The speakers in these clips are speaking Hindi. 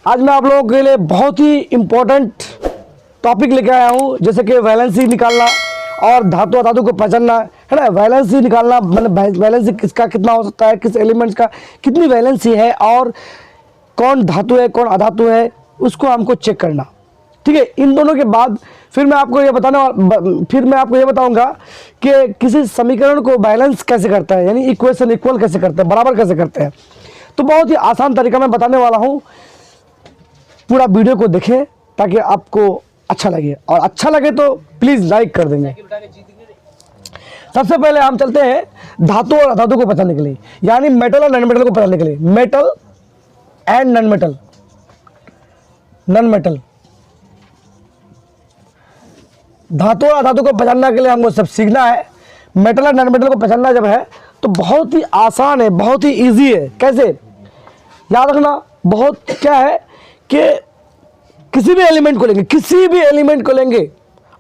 आज मैं आप लोगों के लिए बहुत ही इम्पोर्टेंट टॉपिक लेके आया हूँ, जैसे कि वैलेंसी निकालना और धातु अधातु को पहचानना है ना। वैलेंसी निकालना मतलब वैलेंसी किसका कितना हो सकता है, किस एलिमेंट्स का कितनी वैलेंसी है और कौन धातु है कौन अधातु है, उसको हमको चेक करना। ठीक है, इन दोनों के बाद फिर मैं आपको ये बताऊंगा कि किसी समीकरण को बैलेंस कैसे करता है, यानी इक्वेशन इक्वल कैसे करते हैं, बराबर कैसे करते हैं। तो बहुत ही आसान तरीका मैं बताने वाला हूँ, पूरा वीडियो को देखें ताकि आपको अच्छा लगे, और अच्छा लगे तो प्लीज़ लाइक कर देंगे। सबसे पहले हम चलते हैं धातु और अधातु को पहचानने के लिए, यानी मेटल और नॉन मेटल को पहचानने के लिए। Metal and non metal, non metal, धातु और अधातु को पहचानने के लिए हमको सब सीखना है। मेटल और नॉन मेटल को पहचानना जब है तो बहुत ही आसान है, बहुत ही इजी है। कैसे याद रखना, बहुत क्या है कि किसी भी एलिमेंट को लेंगे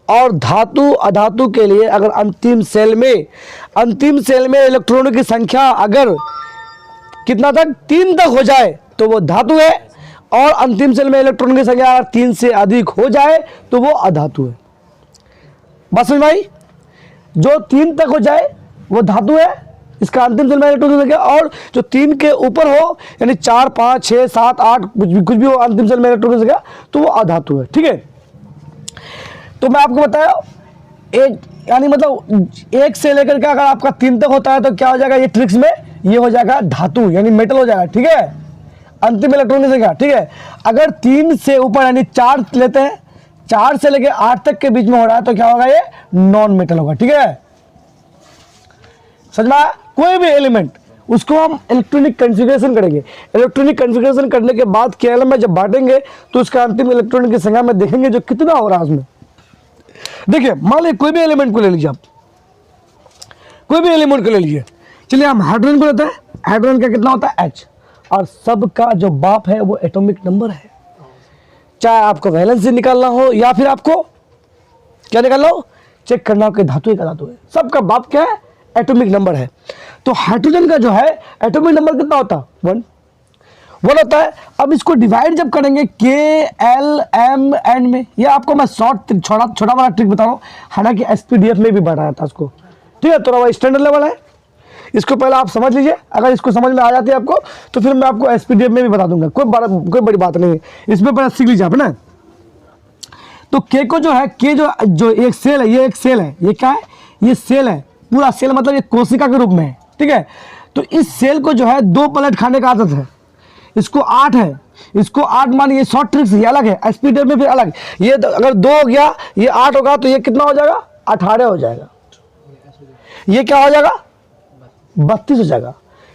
और धातु अधातु के लिए अगर अंतिम सेल में इलेक्ट्रॉनों की संख्या अगर कितना तक 3 तक हो जाए तो वो धातु है, और अंतिम सेल में इलेक्ट्रॉन की संख्या अगर 3 से अधिक हो जाए तो वो अधातु है। बस समझ में आई? जो 3 तक हो जाए वो धातु है, इसका अंतिम सेल में इलेक्ट्रॉन की संख्या, और जो 3 के ऊपर हो यानी 4 5 6 7 8 कुछ भी हो अंतिम सेल में इलेक्ट्रॉन की संख्या, तो वो अधातु है। ठीक है, तो मैं आपको बताया एक यानी मतलब 1 से लेकर के अगर आपका 3 तक होता है तो क्या हो जाएगा, ये ट्रिक्स में ये हो जाएगा धातु यानी मेटल हो जाएगा। ठीक है, अंतिम इलेक्ट्रॉन की संख्या। ठीक है, अगर 3 से ऊपर यानी 4 लेते हैं, 4 से लेकर 8 तक के बीच में हो रहा है तो क्या होगा, ये नॉन मेटल होगा। ठीक है, समझ में आया? कोई भी एलिमेंट उसको हम इलेक्ट्रॉनिक कॉन्फ़िगरेशन करेंगे। इलेक्ट्रॉनिक कॉन्फ़िगरेशन करने के बाद केवल में जब बांटेंगे तो उसका अंतिम इलेक्ट्रॉन की संख्या में देखेंगे जो कितना हो रहा है उसमें। देखिए, मान लीजिए कोई भी एलिमेंट को ले लीजिए आप, कोई भी एलिमेंट को ले लीजिए। चलिए हम हाइड्रोजन को लेते हैं। हाइड्रोजन का कितना होता है, H, और सबका जो बाप है वो एटॉमिक नंबर है। चाहे आपको वैलेंसी निकालना हो या फिर आपको क्या निकालना हो, चेक करना हो कि धातु है, सबका बाप क्या है, एटॉमिक नंबर है। तो हाइड्रोजन का जो है एटॉमिक नंबर कितना होता है, 1 होता है। अब इसको डिवाइड जब करेंगे KLMN में, ये आपको मैं छोटा वाला ट्रिक बता रहा हूँ, हालांकि SPDF में भी बताया था इसको। ठीक है, थोड़ा स्टैंडर्ड लेवल है, इसको पहले आप समझ लीजिए। अगर इसको समझ में आ जाती है आपको तो फिर मैं आपको SPDF में भी बता दूंगा, कोई बड़ी बात नहीं है, इसमें पहले सीख लीजिए आप ना। तो K को जो है, K जो एक सेल है, ये एक सेल है, ये क्या है, ये सेल है, पूरा सेल मतलब ये कोशिका के रूप में है। ठीक है, तो इस सेल को जो है 2 प्लेट खाने का आदत है, इसको 8 है, इसको 8 मान, ये शॉर्ट ट्रिक्स ये अलग है, SPDF में फिर अलग। ये अगर 2 हो गया, ये 8 होगा तो ये कितना हो जाएगा, 18 हो जाएगा, ये क्या हो जाएगा, 32 हो जाएगा।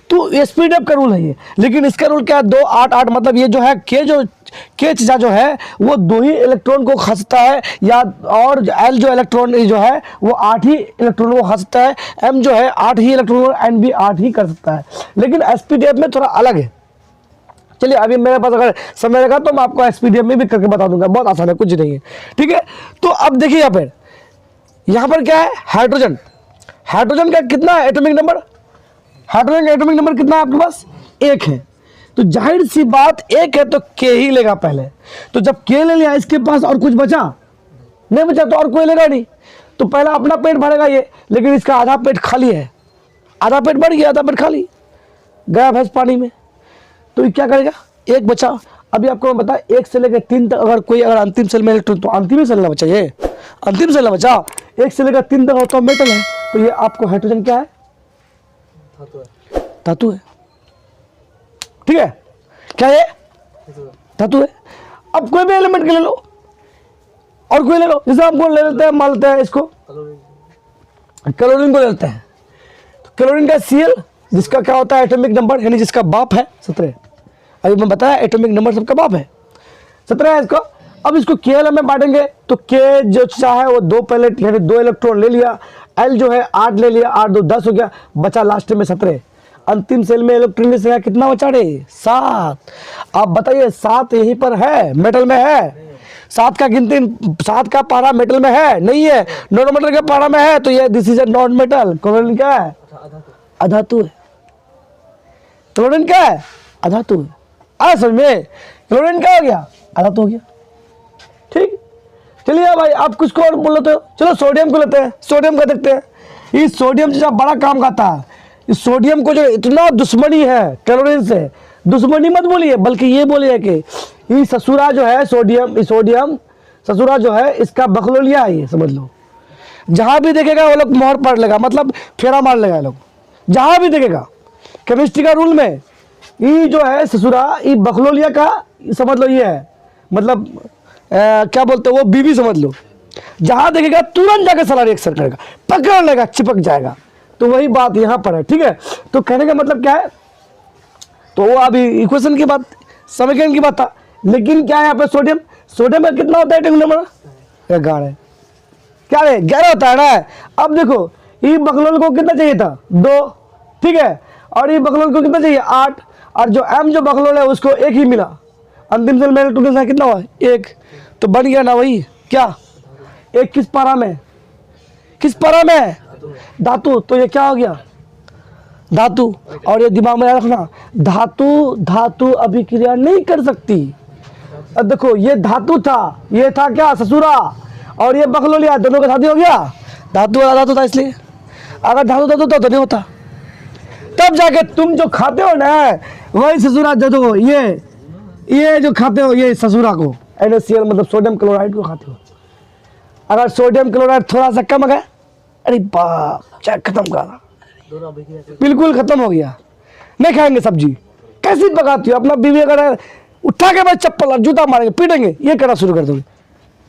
तो SPDF का रूल है ये, लेकिन इसका रूल क्या है, 2 8 8 मतलब ये जो है K चीज़ा जो है वो 2 ही इलेक्ट्रॉन को खसता है, या और L जो इलेक्ट्रॉन जो है वो 8 ही इलेक्ट्रॉन को खसता है, M जो है 8 ही इलेक्ट्रॉन, N भी 8 ही कर सकता है, लेकिन SPDF में थोड़ा अलग है। चलिए अभी मेरे पास अगर समय रहेगा तो मैं आपको SPDF में भी करके बता दूंगा, बहुत आसान है, कुछ नहीं है। ठीक है, तो अब देखिए यहाँ पर क्या है, हाइड्रोजन का कितना है एटॉमिक नंबर, हाइड्रोजन का एटॉमिक नंबर कितना है आपके पास, 1 है। तो जाहिर सी बात 1 है तो K ही लेगा पहले। तो जब K ले लिया, इसके पास और कुछ बचा नहीं, बचा तो और कोई लेगा नहीं, तो पहला अपना पेट भरेगा ये, लेकिन इसका आधा पेट खाली है, आधा पेट भर गया, आधा पेट खाली, गया भैंस पानी में, तो ये क्या करेगा, 1 बचा। अभी आपको मैं बता, 1 से लेकर 3 तक अगर अंतिम सेल में इलेक्ट्रॉन, तो अंतिम ही सेल ना बचा, ये अंतिम सेल ना बचा, 1 से लेकर 3 तक होता है मेटल है, तो ये आपको हाइड्रोजन क्या है, धातु है। ठीक है, क्या ये धातु है। अब कोई भी एलिमेंट के ले लो और कोई ले लो, जैसे आपको ले लेते हैं, मान लेते हैं इसको क्लोरीन को ले लेते हैं। तो क्लोरीन का Cl जिसका क्या होता है एटॉमिक नंबर, यानी जिसका बाप है 17। अभी मैं बताया एटॉमिक नंबर सबका बाप है 17 है इसको। अब इसको KL में बांटेंगे तो K जो चाहे वो 2 प्लेट यानी 2 इलेक्ट्रॉन ले लिया, L जो है 8 ले लिया, 8 2 10 हो गया, बचा लास्ट में 17। अंतिम सेल में इलेक्ट्रॉन की संख्या कितना बचा रे, 7। आप बताइए 7 यहीं पर है, मेटल में है, 7 का गिनती, 7 का पारा मेटल में है नहीं है, नॉन मेटल के पारा में है, तो ये this is a non metal. Chlorine क्या है, अधातु है। क्लोरीन क्या है, अधातु है। आ समझ में क्लोरीन क्या हो गया, आधा तो हो गया। ठीक, चलिए भाई आप कुछ को और बोल लेते हो, चलो सोडियम को लेते हैं, सोडियम का देखते हैं। इस सोडियम जो बड़ा काम करता है, इस सोडियम को जो इतना दुश्मनी है क्लोरीन से, दुश्मनी मत बोलिए बल्कि ये बोलिए कि ये ससुरा जो है सोडियम, सोडियम ससुरा जो है इसका बकलोलिया है, ये समझ लो। जहाँ भी देखेगा वो लोग मोहर पड़ लेगा, मतलब फेरा मार लेगा लोग, जहाँ भी देखेगा। केमिस्ट्री का रूल में ये जो है ससुरा, ये बकलोलिया का समझ लो ये है, मतलब क्या बोलते हैं वो बीवी समझ लो। जहाँ देखेगा तुरंत जाकर साला रिएक्शन करेगा, पकड़ लेगा, चिपक जाएगा। तो वही बात यहाँ पर है, ठीक है। तो कहने का मतलब क्या है, तो वो अभी इक्वेशन की बात, समीकरण की बात था, लेकिन क्या है यहाँ पे सोडियम, सोडियम में कितना होता है टेक नंबर 11, क्या है 11 होता है ना। अब देखो ये बकलोल को कितना चाहिए था 2, ठीक है, और ये बकलोल को कितना चाहिए 8, और जो एम जो बकलोल है उसको 1 ही मिला, अंतिम सेल में इलेक्ट्रॉन कितना हुआ 1, तो बन गया ना वही क्या 1 किस पारा में, किस पारा में धातु, तो ये क्या हो गया धातु। और ये दिमाग में रखना, धातु धातु अभिक्रिया नहीं कर सकती। अब देखो ये धातु था, ये था क्या ससुरा, और ये बकलोलिया, दोनों का शादी हो गया, धातु वाला धातु था, इसलिए अगर धातु धातु तो नहीं होता। तब जाके तुम जो खाते हो ना वही ससुरा दे दो, ये जो खाते हो ये ससुरा को NaCl मतलब सोडियम क्लोराइड को खाते हो। अगर सोडियम क्लोराइड थोड़ा सा कम गया, अरे बाप चाय खत्म करा, बिल्कुल खत्म हो गया, नहीं खाएंगे सब्जी। कैसी पकाती हो अपना बीवी, अगर उठा के भाई चप्पल और जूता मारेंगे पीटेंगे, ये करना शुरू कर दोगे।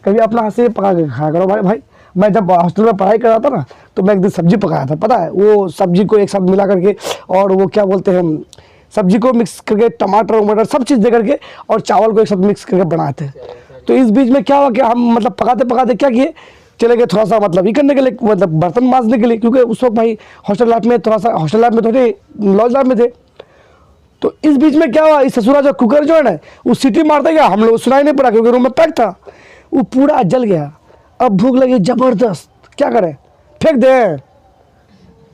कभी अपना हाथ से पका के खाया करो भाई। मैं जब हॉस्टल में पढ़ाई कर रहा था ना, तो मैं एक दिन सब्जी पकाया था, पता है वो सब्जी को एक साथ मिला करके, और वो क्या बोलते हैं सब्जी को मिक्स करके टमाटर वमाटर सब चीज़ दे करके और चावल को एक साथ मिक्स करके बनाए थे। तो इस बीच में क्या हुआ कि हम मतलब पकाते पकाते क्या किए, चले गए थोड़ा सा मतलब ये करने के लिए, मतलब बर्तन मांजने के लिए, क्योंकि उस वक्त भाई हॉस्टल लाइफ में थोड़ा सा, हॉस्टल लाइफ में थोड़े लॉज लाइफ में थे। तो इस बीच में क्या हुआ, इस ससुरा जो कुकर जो है ना वो सीटी मारते गया, हम लोग सुनाई नहीं पड़ा क्योंकि रूम में पैक था, वो पूरा जल गया। अब भूख लगी जबरदस्त, क्या करें फेंक दे,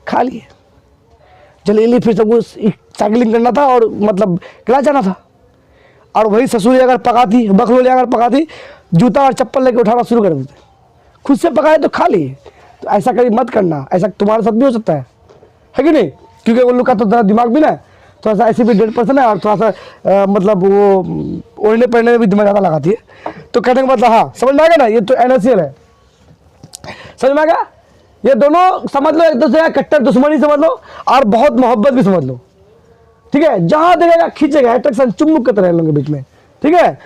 खा लिए जल्दी, फिर सबको साइकिलिंग करना था और मतलब किला जाना था। और वही ससुरी अगर पकाती, बकलोली अगर पकाती, जूता और चप्पल लेके उठाना शुरू कर देते, खुद से पकाए तो खा लिए। तो ऐसा कभी मत करना, ऐसा तुम्हारे साथ भी हो सकता है कि नहीं, क्योंकि उन लोग का तो दिमाग भी ना थोड़ा सा ऐसे भी 100% है, और थोड़ा सा मतलब वो ओढ़ने पहनने में भी दिमाग ज़्यादा लगाती है। तो कहने का मतलब हाँ समझ में आ गया ना, ये तो NaCl है, समझ में आ गया। ये दोनों समझ लो एक दूसरे का कट्टर दुश्मनी समझ लो, और बहुत मोहब्बत भी समझ लो, ठीक है। जहां देखेगा खींचेगा, अट्रैक्शन चुम्बक के तरह लोगों के बीच में, ठीक है।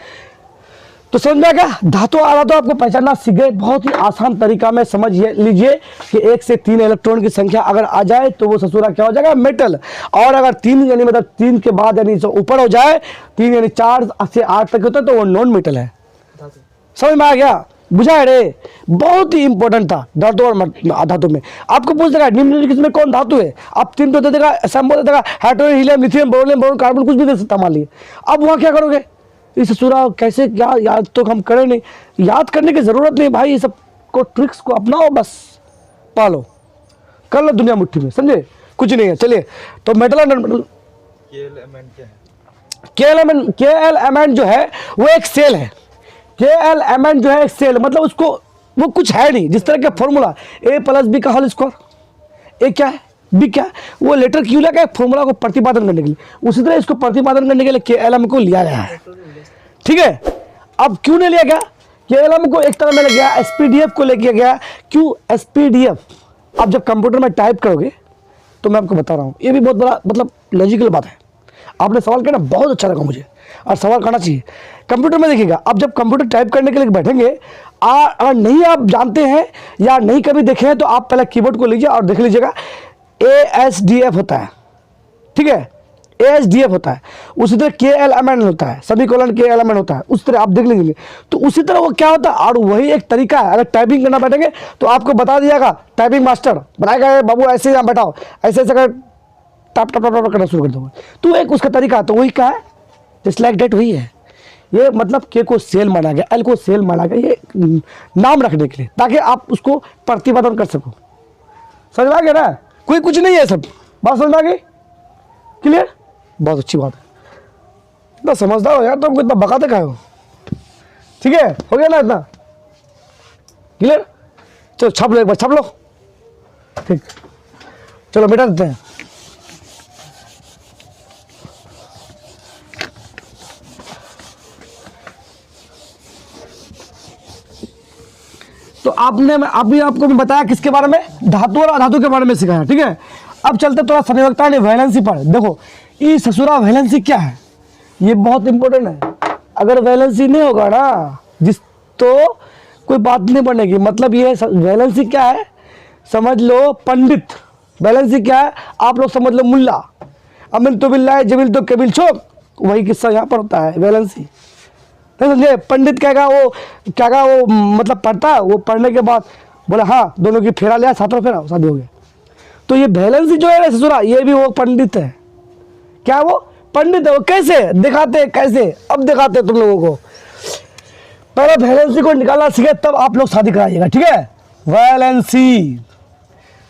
तो समझ में आ गया, धातु आधा तो आपको पहचानना सीख गए, बहुत ही आसान तरीका में समझ लीजिए कि 1 से 3 इलेक्ट्रॉन की संख्या अगर आ जाए तो वो ससुरा क्या हो जाएगा मेटल, और अगर 3 यानी मतलब 3 के बाद यानी ऊपर हो जाए, 3 यानी 4 से 8 तक होता है तो वो नॉन मेटल है। समझ में आ गया, बुझा है रे, बहुत ही इंपॉर्टेंट था धातु और धातु में। आपको पूछ देगा निम्नलिखित में कौन धातु है, आप 3 तो दे देगा, सैम्पल दे देगा, hydrogen helium lithium beryllium boron carbon कुछ भी दे सकता मान लिए। अब वहाँ क्या करोगे, इस ससुरा कैसे क्या याद तो हम करें नहीं, याद करने की जरूरत नहीं भाई, ये सब को ट्रिक्स को अपनाओ, बस पालो, कर लो दुनिया मुट्ठी में, समझे, कुछ नहीं है। चलिए तो मेटल और नॉन मेटल, के एलिमेंट जो है वो एक सेल है, के एलिमेंट जो है एक सेल, मतलब उसको वो कुछ है नहीं, जिस तरह का फॉर्मूला A+B का होल स्क्वायर, ए क्या है बी क्या है, वो लेटर क्यू लगा फॉर्मूला को प्रतिपादन करने के लिए, उसी तरह इसको प्रतिपादन करने के लिए के एल एम को लिया गया है, ठीक है। अब क्यों नहीं लिया गया, के एल एम को एक तरह में ले गया, SPDF को लेके गया, क्यों SPDF, आप जब कंप्यूटर में टाइप करोगे तो मैं आपको बता रहा हूँ, ये भी बहुत बड़ा मतलब लॉजिकल बात है। आपने सवाल किया ना, बहुत अच्छा लगा मुझे, और सवाल करना चाहिए। कंप्यूटर में देखिएगा, आप जब कंप्यूटर टाइप करने के लिए बैठेंगे, अगर नहीं आप जानते हैं या नहीं कभी देखे हैं तो आप पहले कीबोर्ड को लीजिए और देख लीजिएगा, ASDF होता है, ठीक है, ASDF होता है, उसी तरह KLMN होता है, सभी कोलन KLMN होता है, उस तरह आप देख लीजिए। तो उसी तरह वो क्या होता है, और वही एक तरीका है, अगर टाइपिंग करना बैठेंगे तो आपको बता दिएगा, टाइपिंग मास्टर बताएगा बाबू ऐसे यहाँ बैठाओ, ऐसे ऐसे अगर टप टप टप करना शुरू कर दोगे तो एक उसका तरीका है, तो वही क्या है, जस्ट लाइक डेट वही है। ये मतलब के को सेल माना गया, एल को सेल माना गया, ये नाम रखने के लिए, ताकि आप उसको प्रतिपादन कर सको। समझ में आ गया ना, कोई कुछ नहीं है, सब बात समझ में आ गई, क्लियर, बहुत अच्छी बात है। इतना समझदार हो यार, तुमको इतना बकाते का हो। ठीक है, हो गया ना इतना क्लियर? चलो छाप लो, एक बार छाप लो। ठीक, चलो मिटा देते हैं। तो आपने अभी आपको भी बताया किसके बारे में, धातु और अधातु के बारे में सिखाया। ठीक है, अब चलते थोड़ा संयोजकता ने वैलेंसी पर। देखो ये ससुरा वैलेंसी क्या है, ये बहुत इंपॉर्टेंट है। अगर वैलेंसी नहीं होगा ना जिस तो कोई बात नहीं बनेगी। मतलब ये वैलेंसी क्या है समझ लो पंडित, वैलेंसी क्या है आप लोग समझ लो मुल्ला। अमिन तो बिल्ला है, जमील तो कबिल छोक, वही किस्सा यहाँ पर होता है वैलेंसी। समझे, पंडित कहेगा वो मतलब पढ़ता है, वो पढ़ने के बाद बोला हाँ दोनों की फेरा लिया, सातों फेरा शादी हो गया। तो ये वैलेंसी जो है ससुरा, ये भी वो पंडित है। क्या वो पंडित है, वो कैसे दिखाते हैं, कैसे अब दिखाते हैं तुम लोगों को। पहले वैलेंसी को निकालना सीखे तब आप लोग शादी कराइएगा। ठीक है, वैलेंसी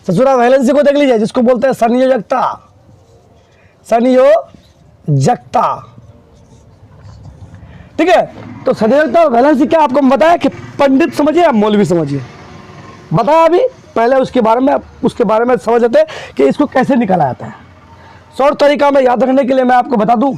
ससुरा वैलेंसी को देख लीजिए, जिसको बोलते हैं संयोजकता। संयोजकता ठीक है, तो संयोजकता वैलेंसी क्या आपको बताया कि पंडित समझिए या मौलवी समझिए, बताया अभी। पहले उसके बारे में समझ लेते हैं कि इसको कैसे निकाला जाता है। शॉर्ट तरीका में याद रखने के लिए मैं आपको बता दूं,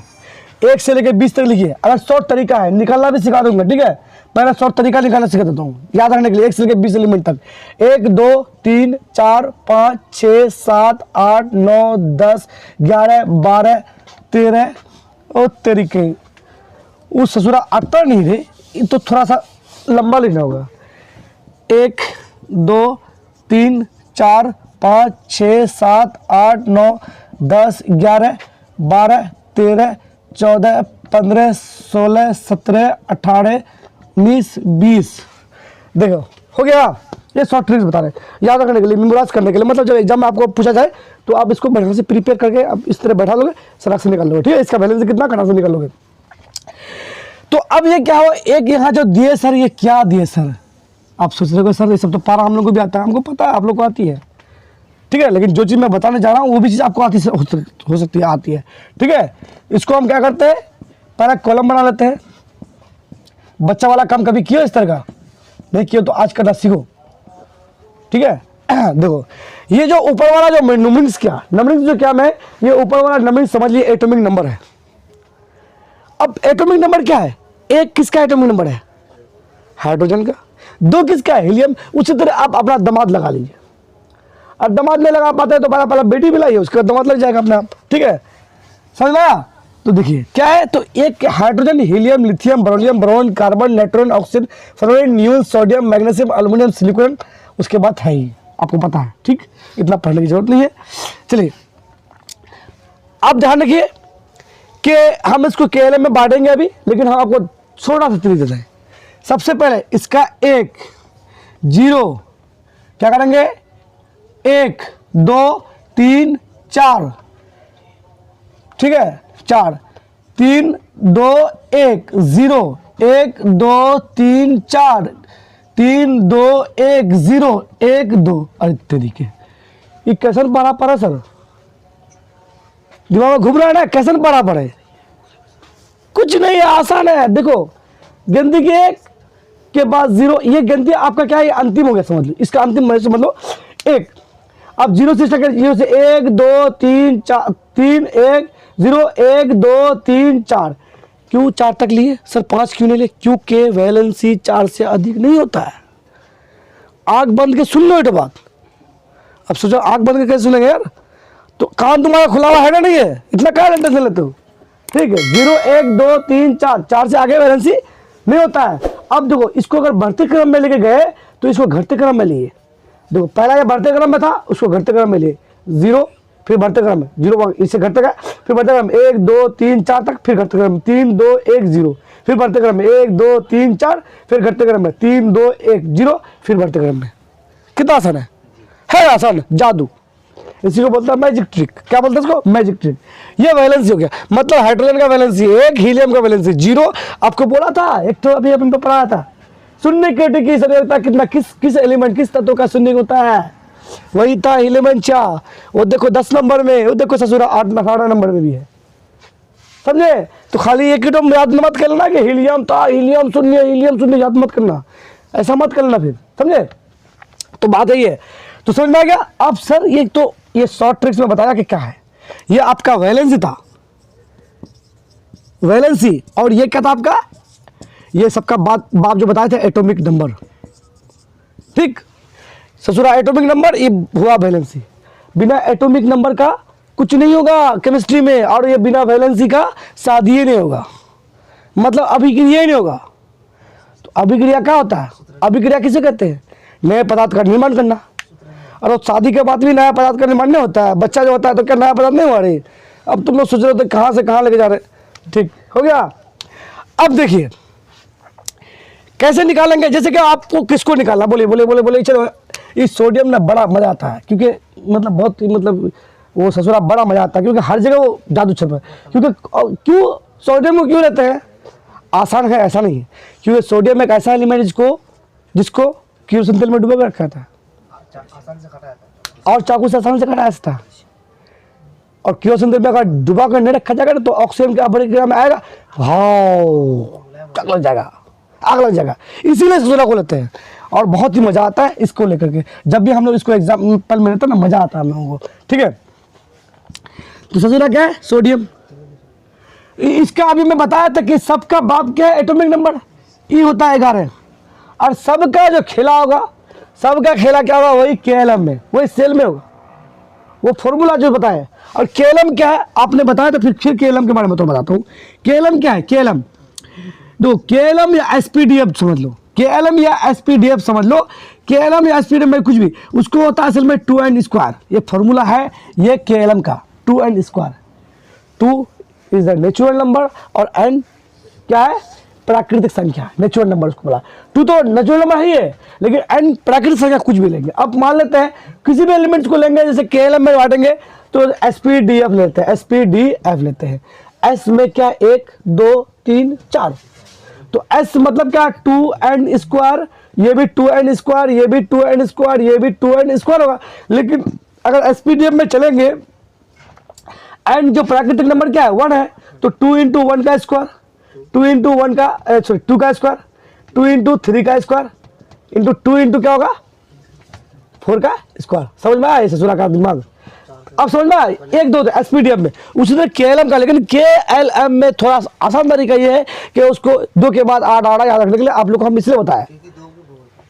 1 से लेकर 20 तक लिखिए। अगर शॉर्ट तरीका है, निकालना भी सिखा दूंगा। ठीक है, पहले शॉर्ट तरीका निकालना सिखा देता हूँ याद रखने के लिए, 1 से लेकर 20 एलिमेंट तक। 1 2 3 4 5 6 7 8 9 10 11 12 13 और तरीके उस ससुरा आता नहीं रे, तो थोड़ा सा लंबा लिखना होगा। 1 2 3 4 5 6 7 8 9 10 11 12 13 14 15 16 17 18 19 20। देखो हो गया। ये शॉर्ट ट्रिक्स बता रहे हैं याद रखने के लिए, मेमोराइज करने के लिए। मतलब जब एग्जाम में आपको पूछा जाए तो आप इसको बढ़िया से प्रिपेयर करके आप इस तरह बैठा लोगे, सराक से निकाल लोगे। ठीक है, इसका बैलेंस कितना खड़ा से निकाल लोगे। तो अब ये क्या हो, एक यहाँ जो दिए सर, ये क्या दिए सर, आप सोच रहे हो सर ये सब तो पारा हम लोग को भी आता है, हमको पता है आप लोग को आती है। ठीक है, लेकिन जो चीज़ मैं बताने जा रहा हूँ वो भी चीज़ आपको हो सकती है, आती है। ठीक है, इसको हम क्या करते हैं, पहले कॉलम बना लेते हैं। बच्चा वाला काम कभी किया इस तरह का नहीं किया तो आज करना सीखो। ठीक है देखो ये जो ऊपर वाला जो नंबरिंग्स क्या, नंबरिंग्स जो क्या मैं, ये ऊपर वाला नंबरिंग समझ लिए एटॉमिक नंबर है। अब एटॉमिक नंबर क्या है, एक किसका एटॉमिक नंबर है, हाइड्रोजन का। 2 किसका है, हीलियम। उसी तरह आप अपना दामाद लगा लीजिए। अब दामाद नहीं लगा पाते तो पहला बेटी भी लाइए, उसके बाद दामाद लग जाएगा अपने आप। ठीक है, समझ में आया। तो देखिए क्या है, तो एक hydrogen, helium, lithium, beryllium, boron, carbon, nitrogen, oxygen, fluorine, neon, sodium, magnesium, aluminium, silicon, उसके बाद है ही आपको पता है। ठीक, इतना पढ़ने की जरूरत नहीं है। चलिए आप ध्यान रखिए कि हम इसको KLM में बांटेंगे अभी, लेकिन हम आपको छोटा सा तरीका देते हैं। सबसे पहले इसका 1 0 क्या करेंगे, 1 2 3 4। ठीक है, 4 3 2 1 0 1 2 3 4 3 2 1 0 1 2। अरे तरीके ये कैसन पढ़ा पड़ा सर, दिमाग में घूम रहा है ना, कैसन पढ़ा पड़े, कुछ नहीं है, आसान है। देखो गिनती की 1 के बाद 0, ये गिनती आपका क्या है, अंतिम हो गया समझ लो, इसका अंतिम समझ लो 1। अब 0 से स्टार्ट, 0 से 1 2 3 4 3 1 0 1 2 3 4। क्यों 4 तक लिए सर, 5 क्यों नहीं लिए, क्योंकि वैलेंसी 4 से अधिक नहीं होता है। आंख बंद के सुन लो ये बात। अब सोचो आंख बंद के कैसे सुनेंगे यार, तो कान तुम्हारा खुला हुआ है ना, नहीं है, इतना क्या टेंशन लेते हो। ठीक है, 0 1 2 3 4, 4 से आगे वैलेंसी नहीं होता है। अब देखो इसको अगर बढ़ते क्रम में लेके गए तो इसको घटते क्रम में लिए। देखो पहला ये बढ़ते क्रम में था, उसको घटते क्रम में लिए 0, फिर बढ़ते क्रम में 0 इससे घटते गए, फिर बढ़ते क्रम 1 2 3 4 तक, फिर घटते क्रम 3 2 1 0, फिर बढ़ते क्रम में 1 2 3 4, फिर घटते क्रम में 3 2 1 0, फिर बढ़ते क्रम में। कितना आसान है आसान, जादू। इसी को बोलता है मैजिक ट्रिक। क्या बोलते हैं इसको, मैजिक ट्रिक। ये वैलेंसी हो गया, मतलब हाइड्रोजन का वैलेंसी 1, हीलियम का वैलेंसी 0। आपको बोला था एक तो अभी अपन पे पढ़ाया था, शून्य केटी की संयोजकता कितना, किस एलिमेंट किस तत्व का शून्य होता है, वही था हीलियम 4। वो देखो 10 नंबर में, वो देखो ससुरा 8 18 नंबर में भी है। समझे। तो खाली एक ही टर्म याद मत करना कि हीलियम था, हीलियम शून्य याद मत करना, ऐसा मत करना फिर, समझे। तो बात यही है। तो समझ में आ गया। अब सर ये शॉर्ट ट्रिक्स में बताया कि क्या है। ये आपका वैलेंसी था, वैलेंसी, और ये क्या था आपका, ये सबका बाप जो बताए थे एटॉमिक नंबर, ठीक। ससुरा एटॉमिक नंबर, ये हुआ वैलेंसी। बिना एटॉमिक नंबर का कुछ नहीं होगा केमिस्ट्री में, और ये बिना वैलेंसी का शादी नहीं होगा, मतलब अभिक्रिया ही नहीं होगा। तो अभिक्रिया क्या होता है, अभिक्रिया किसे कहते हैं, नए पदार्थ का निर्माण करना। और शादी के बाद भी नया पदार्थ का निर्माण नहीं होता है, बच्चा जो होता है तो क्या नया पदार्थ नहीं हुआ रही। अब तुम लोग सोच रहे हो कहाँ से कहाँ लेके जा रहे, ठीक हो गया। अब देखिए कैसे निकालेंगे, जैसे कि आपको किसको निकालना, बोलिए बोलिए बोलिए बोलिए। चलो इस सोडियम में बड़ा मजा आता है, क्योंकि मतलब बहुत ही मतलब वो ससुरा बड़ा मजा आता है, क्योंकि हर जगह वो जादू छप है। क्योंकि क्यों सोडियम को क्यों लेते हैं, आसान है ऐसा नहीं है, क्योंकि सोडियम एक ऐसा एलिमेंट जिसको केरोसिन तेल में डुबा के रखा था और चाकू से आसान से काटा सकता है। और केरोसिन तेल में अगर डुबा कर नहीं रखा जाएगा तो ऑक्सीजन के अभिक्रिया में आएगा, आग लग जाएगा, आग लग जाएगा। इसीलिए ससुरा को लेते हैं और बहुत ही मजा आता है इसको लेकर के। जब भी हम लोग इसको एग्जाम्पल में लेते हैं ना, मजा आता है हम लोगों को, ठीक है। तो ससुरा क्या है, सोडियम। इसका अभी मैं बताया था कि सबका बाप क्या है, एटॉमिक नंबर, ई होता है 11। और सबका जो खेला होगा, सबका खेला क्या होगा, वही KLM में, वही सेल में होगा, वो फॉर्मूला जो बताया। और KLM क्या है आपने बताया, तो फिर KLM के बारे में तो बताता हूँ। KLM क्या है, KLM दो, KLM या SPDF समझ लो, KLM या SPDF समझ लो, KLM या SPDF में कुछ भी, उसको होता है असल में 2n²। ये फॉर्मूला है ये KLM का, 2n²। 2 is the natural number और n क्या है, प्राकृतिक संख्या, नेचुरल नंबर उसको बोला। 2 तो नेचुरल नंबर ही है, लेकिन n प्राकृतिक संख्या कुछ भी लेंगे। अब मान लेते हैं किसी भी एलिमेंट्स को लेंगे, जैसे KLM में बांटेंगे तो SPDF लेते हैं, SPDF लेते हैं। S में क्या, 1 2 3 4, तो S मतलब क्या, 2n², ये भी 2n², ये भी 2n², ये भी 2n² होगा। लेकिन अगर SPDF में चलेंगे, n जो प्राकृतिक नंबर क्या है, 1 है, तो 2 × 1 का स्क्वायर, 2 × 1 का सॉरी 2 का स्क्वायर, 2 × 3 का स्क्वायर, इंटू 2 × क्या होगा, 4 का स्क्वायर। समझ में आया ससुरा का दिमाग। अब समझ में आया, 1 2 SPDF में, उसी तरह KLM का। लेकिन KLM में थोड़ा आसान तरीका ये है कि उसको 2 के बाद 8 याद रखने के लिए आप लोग को हम इसलिए बताया,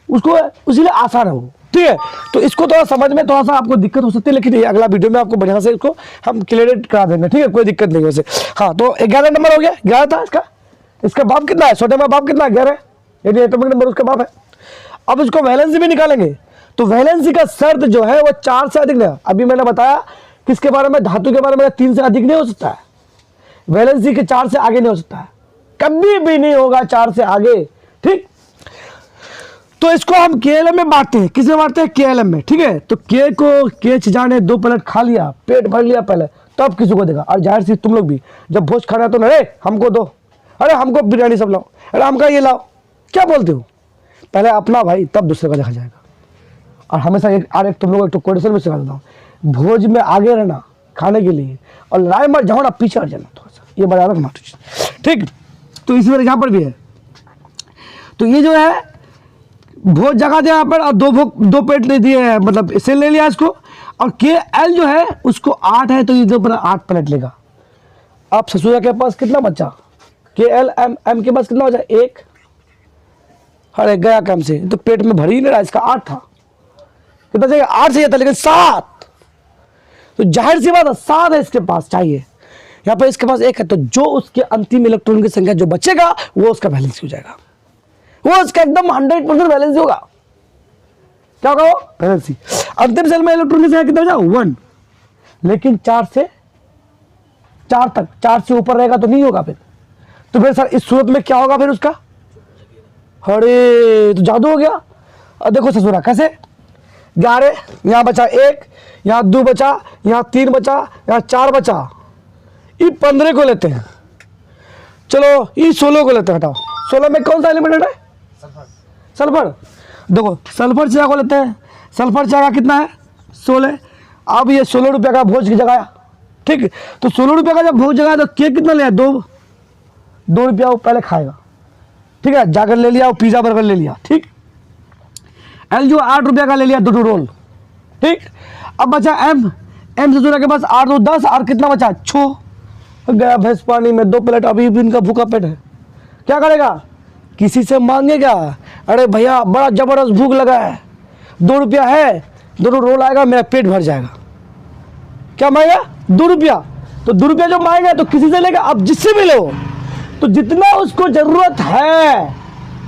उसको इसलिए आसान है वो, ठीक है। तो इसको थोड़ा समझ में थोड़ा सा आपको दिक्कत हो सकती है, लेकिन ये अगला वीडियो में आपको बढ़िया से इसको हम क्लियर करा देंगे, ठीक है, कोई दिक्कत नहीं वैसे। हाँ, तो 11 नंबर हो गया, 11 था इसका बाप कितना है, सोडियम का बाप कितना है, 11 है, यानी एटॉमिक नंबर उसका बाप है। अब इसको वैलेंसी भी निकालेंगे, तो वैलेंसी का शर्त जो है वो 4 से अधिक नहीं। अभी मैंने बताया किसके बारे में, धातु के बारे में, 3 से अधिक नहीं हो सकता है, वैलेंसी के 4 से आगे नहीं हो सकता है, कभी भी नहीं होगा 4 से आगे, ठीक। तो इसको हम KLM में बांटते हैं, किसमें बांटते हैं, KLM में, ठीक है। तो K को KH जाने 2 प्लेट खा लिया, पेट भर लिया पहले, तब किसी को देगा। और जाहिर सी तुम लोग भी जब भोज खाना है तो अरे हमको दो, अरे हमको बिरयानी सब लाओ, अरे हमका ये लाओ, क्या बोलते हो, पहले अपना भाई तब दूसरे का देखा जाएगा। और हमेशा एक तुम लोग एक क्वेश्चन में सिखा देता हूँ, भोज में आगे रहना खाने के लिए, और लड़ाई मत जाओ ना, पीछे हट जाना थोड़ा सा, ये बता रखना, ठीक। तो इसी तरह यहाँ पर भी है। तो ये जो है भोज जगह दिया यहाँ पर, और 2 प्लेट ले दिए हैं, मतलब सेल ले लिया इसको। और KL जो है उसको 8 है, तो ये जो 8 प्लेट लेगा। अब ससुरा के पास कितना बचा, KLM के पास कितना बचा, 1, अरे गया कम से, तो पेट में भरी नहीं रहा, इसका 8 था, कितना चाहिए, 8 चाहिए था, लेकिन 7, तो जाहिर सी बात है 7 है इसके पास चाहिए, यहाँ पर इसके पास 1 है, तो जो उसके अंतिम इलेक्ट्रॉन की संख्या जो बचेगा वो उसका वैलेंसी हो जाएगा, वो उसका एकदम 100% वैलेंसी होगा। क्या होगा वो, वैलेंसी। अंतिम सेल में इलेक्ट्रॉन की संख्या कितना बचा, 1, लेकिन 4 से 4 तक, 4 से ऊपर रहेगा तो नहीं होगा फिर। तो फिर सर इस सूरत में क्या होगा फिर उसका, अरे तो जादू हो गया। अब देखो ससुरा कैसे, 11 यहाँ बचा, 1 यहाँ 2 बचा, यहाँ 3 बचा, यहाँ 4 बचा, ये 15 को लेते हैं, चलो ये 16 को लेते हैं, हटाओ 16 में कौन सा एलिमेंट है, सल्फर। देखो सल्फर चाय को लेते हैं, सल्फर चाय का कितना है, 16। अब ये 16 रुपये का भोज की जगह ठीक। तो 16 रुपये का जब हो जाएगा तो केक कितना लिया, 2 रुपया वो पहले खाएगा, ठीक है, जाकर ले लिया, वो पिज़्ज़ा बर्गर ले लिया, ठीक। एल जो 8 रुपये का ले लिया 2 रोल, ठीक। अब बचा एम से जोड़ा के पास 8 2 10 और कितना बचा 6, गया भैंस पानी में 2 प्लेट। अभी भी इनका भूखा पेट है, क्या करेगा, किसी से मांगेगा, अरे भैया बड़ा ज़बरदस्त भूख लगा है, 2 रुपया है, 2 रोल आएगा, मेरा पेट भर जाएगा। क्या मांगेगा, 2 रुपया। तो 2 रुपया जो मांगेगा तो किसी से लेगा, अब जिससे भी लो, तो जितना उसको जरूरत है,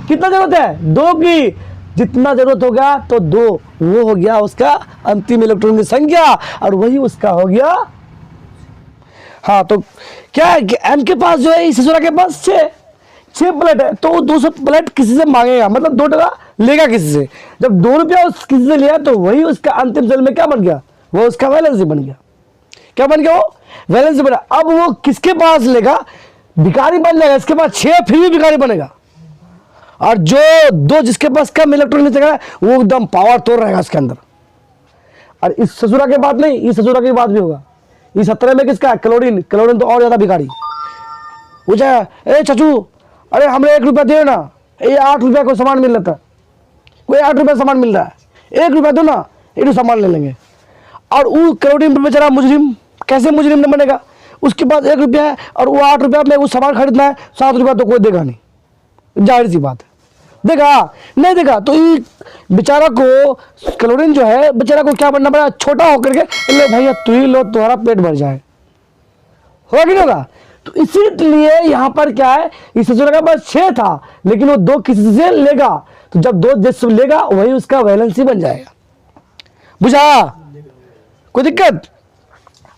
कितना जरूरत है, 2 की, जितना जरूरत हो गया तो 2, वो हो गया उसका अंतिम इलेक्ट्रॉन की संख्या, और वही उसका हो गया। हाँ, तो क्या है कि एम के पास जो है, इस ससुरा के पास 6 प्लेट है, तो वो 200 प्लेट किसी से मांगेगा, मतलब 2 टका लेगा किसी से। जब 2 रुपया उस किसी से लिया तो वही उसका अंतिम सेल में क्या बन गया, वो उसका बैलेंस बन गया। क्या बन गया, वो बैलेंस बना। अब वो किसके पास लेगा, भिखारी बन जाएगा, इसके पास 6 फिर भी भिखारी बनेगा, और जो 2 जिसके पास कम इलेक्ट्रॉन वो एकदम पावर तोड़ रहेगा उसके अंदर। और इस ससुरा के बाद नहीं, इस ससुरा की बात भी होगा। इस 17 में किसका, क्लोरीन तो और ज्यादा भिखारी पूछा, ए चाचू अरे हमें 1 रुपया दे ना, ये 8 रुपया को सामान मिल रहा था, कोई 8 रुपया सामान मिल रहा है, 1 रुपया दो ना, ये सामान ले लेंगे। और वो क्लोरीन पे बेचारा मुजरिम, कैसे मुजरिम नहीं बनेगा, उसके पास 1 रुपया है और वो 8 रुपया में वो सामान खरीदना है, 7 रुपया तो कोई देगा नहीं, जाहिर सी बात है, देगा नहीं देगा। तो ये बेचारा को क्लोरीन जो है, बेचारा को क्या बनना पड़ा, छोटा होकर के, लो भैया तू ही लो, तुम्हारा पेट भर जाए, होगा कि नहीं होगा। तो इसीलिए यहाँ पर क्या है, इस ससुरा के पास 6 था, लेकिन वो 2 किसी से लेगा, तो जब 2 जिससे लेगा वही उसका बैलेंस ही बन जाएगा। बुझा, कोई दिक्कत।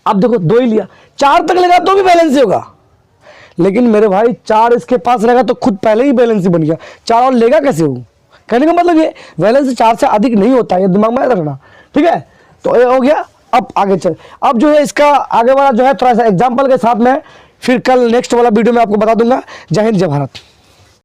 अब देखो 2 ही लिया, 4 तक लेगा तो भी बैलेंस ही होगा, लेकिन मेरे भाई 4 इसके पास रहेगा तो खुद पहले ही बैलेंस ही बन गया, 4 और लेगा कैसे वो, कहने का मतलब ये बैलेंस 4 से अधिक नहीं होता है, ये दिमाग में रखना, ठीक है। तो ये हो गया। अब आगे चल, अब जो है इसका आगे वाला जो है थोड़ा सा एग्जाम्पल के साथ में फिर कल नेक्स्ट वाला वीडियो में आपको बता दूंगा। जय हिंद, जय भारत।